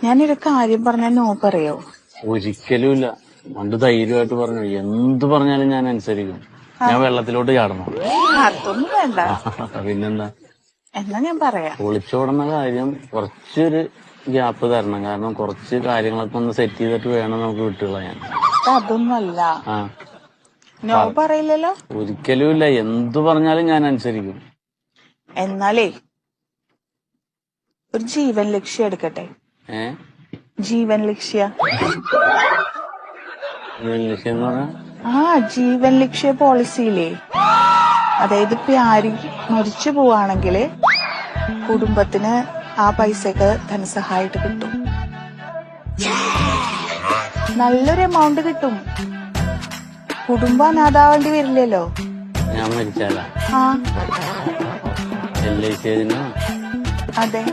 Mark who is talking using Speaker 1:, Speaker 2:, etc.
Speaker 1: ഞാനൊരു കാര്യം പറഞ്ഞാൽ നോ പറയോ?
Speaker 2: ഒരിക്കലും ഇല്ല. പണ്ട് ധൈര്യമായിട്ട് പറഞ്ഞു, എന്ത് പറഞ്ഞാലും ഞാൻ അനുസരിക്കും. ഞാൻ വെള്ളത്തിലോട്ട് ചാടണം.
Speaker 1: അതൊന്നും വേണ്ട.
Speaker 2: പിന്നെന്താ?
Speaker 1: എന്നാ ഞാൻ പറയാം.
Speaker 2: ഒളിച്ചോടുന്ന കാര്യം കുറച്ചൊരു ഗ്യാപ്പ് തരണം. കാരണം കുറച്ച് കാര്യങ്ങളൊക്കെ ഒന്ന് സെറ്റ് ചെയ്തിട്ട് വേണം നമുക്ക് വിട്ടുകളയാൻ.
Speaker 1: അതൊന്നും അല്ല.
Speaker 2: ആ
Speaker 1: നോ പറയില്ലല്ലോ?
Speaker 2: ഒരിക്കലും ഇല്ല. എന്തു പറഞ്ഞാലും ഞാൻ അനുസരിക്കും.
Speaker 1: എന്നാലേ ഒരു ജീവൻ ലക്ഷ്യം എടുക്കട്ടെ. ജീവൻ ലക്ഷ്യ
Speaker 2: ലക്ഷ്യം എന്ന് പറഞ്ഞാ?
Speaker 1: ജീവൻ ലക്ഷ്യ പോളിസിയില്ലേ, അതായത് ഇപ്പൊ ആരും മരിച്ചു പോവാണെങ്കില് കുടുംബത്തിന് ആ പൈസക്ക് ധനസഹായിട്ട് കിട്ടും. നല്ലൊരു എമൗണ്ട് കിട്ടും. കുടുംബം അനാഥാവേണ്ടി വരില്ലല്ലോ.
Speaker 2: ഞാൻ മരിച്ചാലാ?
Speaker 1: അതെ.